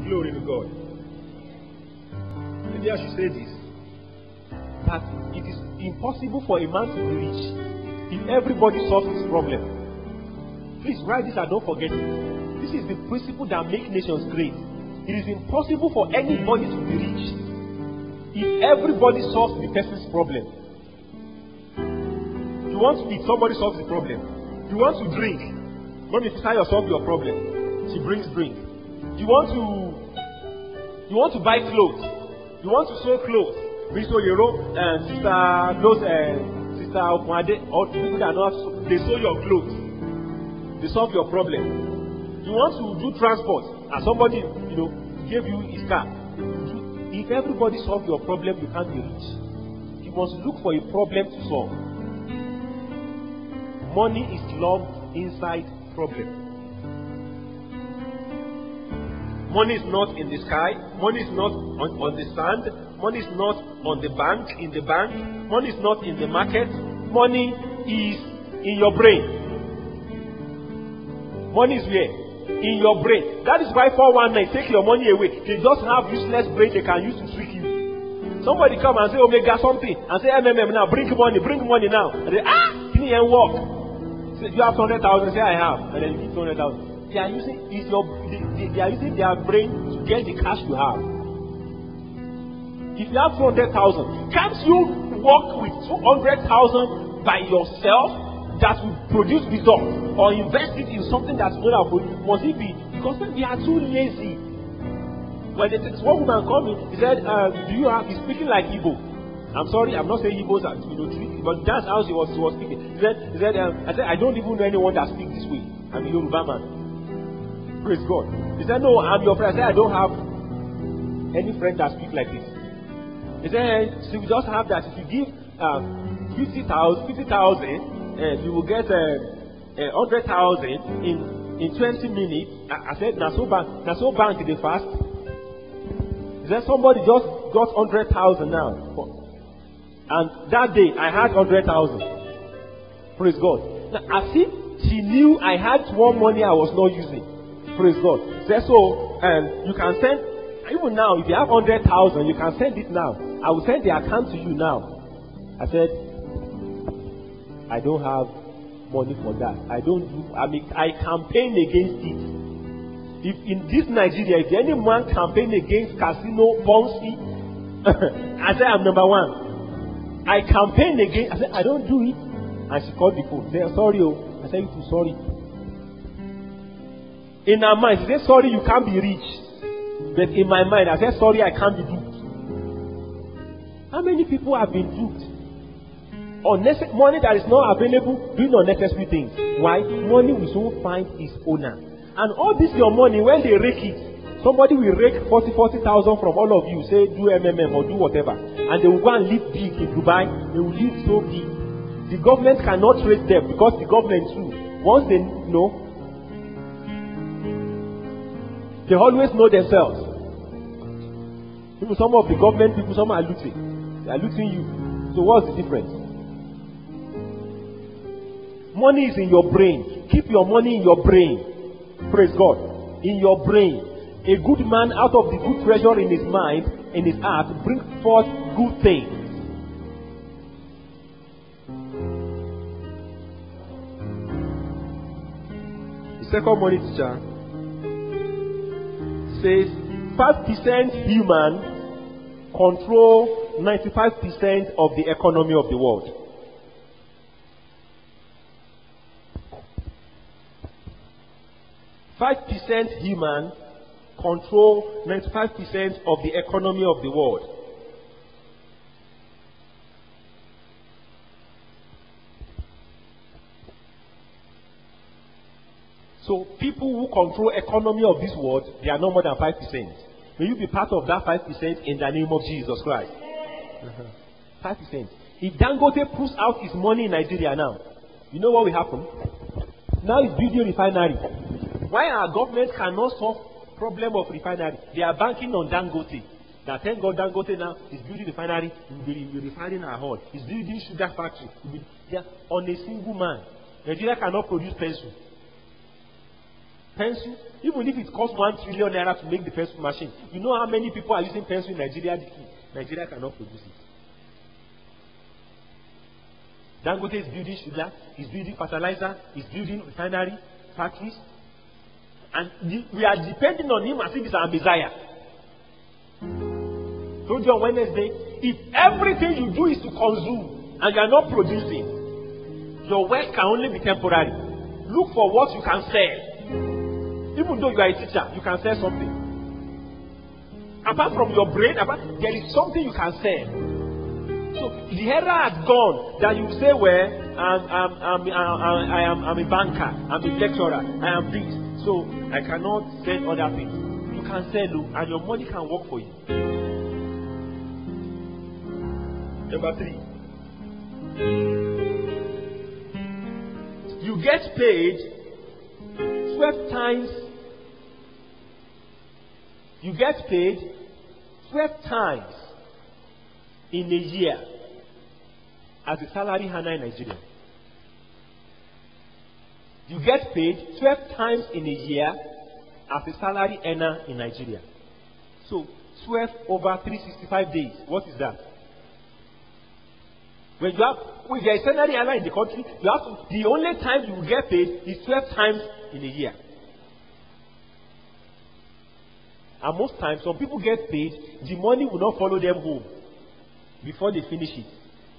Glory to God. Maybe I should say this. That it is impossible for a man to be rich if everybody solves his problem. Please write this and don't forget it. This is the principle that makes nations great. It is impossible for anybody to be rich if everybody solves the person's problem. You want to eat, somebody solves the problem. You want to drink, mommy Fisayo solve your problem. She brings drink. You want to buy clothes. You want to sew clothes. Sister Okwade, or people that know how to sew, they sew your clothes. They solve your problem. You want to do transport, and somebody, gave you his car. If everybody solves your problem, you can't be rich. You must look for a problem to solve. Money is locked inside problem. Money is not in the sky. Money is not on the sand. Money is not on the bank, in the bank. Money is not in the market. Money is in your brain. Money is where? In your brain. That is why 419 take your money away. They just have useless brain they can use to trick you. Somebody come and say Omega something and say MMM now, bring money now. And they give me and walk. Say you have 200,000, say I have, and then you give 200,000. They are using their brain to get the cash you have. If you have 200,000, can't you work with 200,000 by yourself? That will produce results, or invest it in something that's going to produce? Must it be? Because we are too lazy. When one woman called me, he said, he's speaking like Igbo. I'm sorry, I'm not saying Igbos are, but that's how she was speaking. He said, I said, I don't even know anyone that speaks this way. I'm a Yoruba man. Praise God. He said, no, I'm your friend. I said, I don't have any friend that speaks like this. He said, so we just have that. If you give 50,000, you will get 100,000 in 20 minutes. I said, Naso Bank the fast. He said, somebody just got 100,000 now. And that day, I had 100,000. Praise God. Now, as if she knew I had one money I was not using. Praise God. He said, so, you can send, even now, if you have 100,000, you can send it now. I will send the account to you now. I said, I don't have money for that. I campaign against it. If in this Nigeria, if any man campaign against casino, Ponzi, I say I'm number one. I campaign against, I said I don't do it. And she called the phone. She said, sorry, I said, you're sorry. In her mind, she said, sorry, you can't be rich. But in my mind, I said, sorry, I can't be duped. How many people have been duped? Money that is not available, doing unnecessary things. Why? Money will soon find its owner. And all this your money, when they rake it, somebody will rake 40,000 from all of you, say do MMM or do whatever. And they will go and live big in Dubai. They will live so big. The government cannot trace them because the government too, once they know, they always know themselves. People, some of the government people, some are looting. They are looting you. So what's the difference? Money is in your brain. Keep your money in your brain. Praise God. In your brain. A good man out of the good treasure in his mind, in his heart, brings forth good things. The second money teacher says 5% human control 95% of the economy of the world. % human control 95% of the economy of the world. So people who control economy of this world, they are no more than 5%. May you be part of that 5% in the name of Jesus Christ. 5%. If Dangote pulls out his money in Nigeria now, you know what will happen? Now he's building refinery. Why our government cannot solve problem of refinery? They are banking on Dangote. That thank God Dangote now is building refinery. He will be refining our oil. He's building sugar factory. They are on a single man. Nigeria cannot produce pencil. Pencil, even if it costs 1 trillion naira to make the pencil machine, you know how many people are using pencil in Nigeria? Nigeria cannot produce it. Dangote is building sugar, is building fertilizer, is building refinery, factories. And we are depending on him as if he's our Messiah. Told you on Wednesday, if everything you do is to consume and you are not producing, your wealth can only be temporary. Look for what you can sell. Even though you are a teacher, you can sell something. Apart from your brain, there is something you can sell. So the era has gone that you say, well, I'm a banker, I'm a lecturer, I am this. So I cannot sell other things. You can sell and your money can work for you. Number 3. You get paid 12 times. You get paid 12 times in a year as a salary earner in Nigeria. You get paid 12 times in a year as a salary earner in Nigeria. So 12 over 365 days. What is that? When you are a salary earner in the country, the only time you will get paid is 12 times in a year. And most times, some people get paid, the money will not follow them home before they finish it.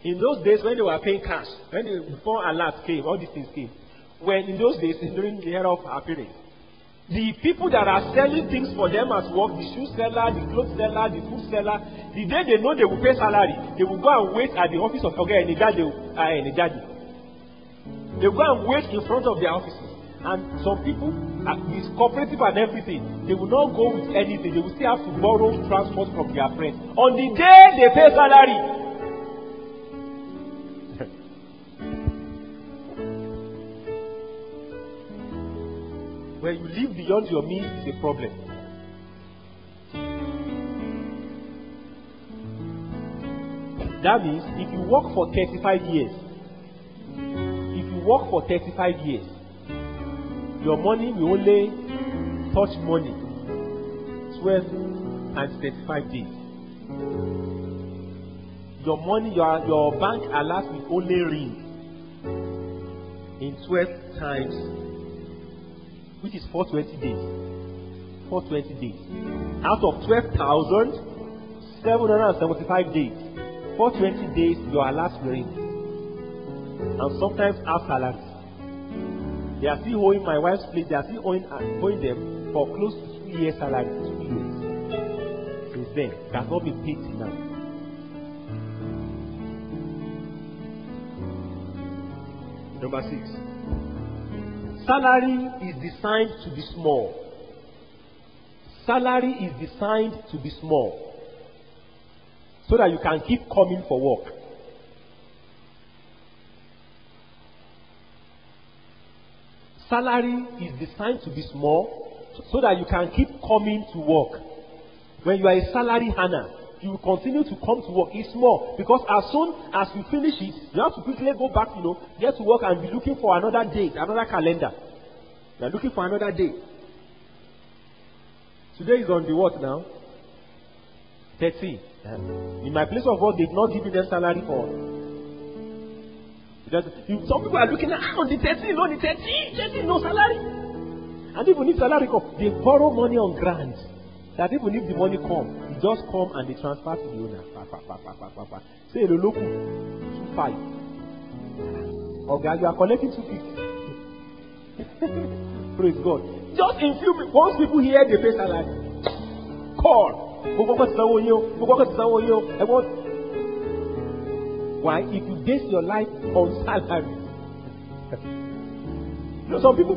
In those days, when they were paying cash, before alert came, all these things came. When in those days, during the era of our parents, the people that are selling things for them as work, the shoe seller, the clothes seller, the food seller, the day they know they will pay salary, they will go and wait at the office of Enijade. They will go and wait in front of their offices. And some people, it's cooperative and everything, they will not go with anything. They will still have to borrow transport from their friends. On the day they pay salary, when you live beyond your means, it's a problem. That means if you work for 35 years, your money will only touch money 12 times 35 days. Your money, your bank alert will only ring in 12 times, which is 420 days. 420 days. Out of 12,775 days, 420 days, your alert will ring. And sometimes after alert. They are still owing my wife's place, they are still owing them for close to 2 years' salary. 2 years. Since then, it has not been paid till now. Number 6. Salary is designed to be small. Salary is designed to be small. So that you can keep coming for work. Salary is designed to be small so that you can keep coming to work. When you are a salary earner, you will continue to come to work. It's small because as soon as you finish it, you have to quickly go back, get to work and be looking for another date, another calendar. You are looking for another day. Today is on the what now? 13. In my place of work, they've not given them salary for. Because some people are looking at on the 13, no, the 13, no salary. And even if salary comes, they borrow money on grant. That even if the money comes, it just come and they transfer to the owner. Say the local 2.5. Okay, you are collecting 2.50. Praise God. Just in few minutes, once people hear they pay salary, call. Why? If you base your life on salary. Some people,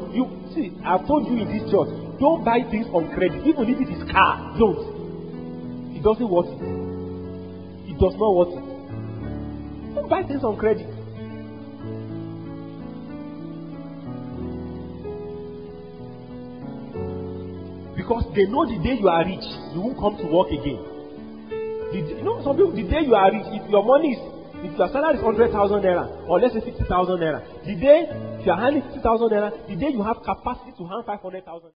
I've told you in this church, don't buy things on credit, even if it is car. Don't. It doesn't worth it. It does not worth it. Don't buy things on credit. Because they know the day you are rich, you won't come to work again. Some people, the day you are rich, if your money is If your salary is 100,000 naira, or let's say 50,000 naira, the day if you are handling 50,000 naira, the day you have capacity to hand 500,000.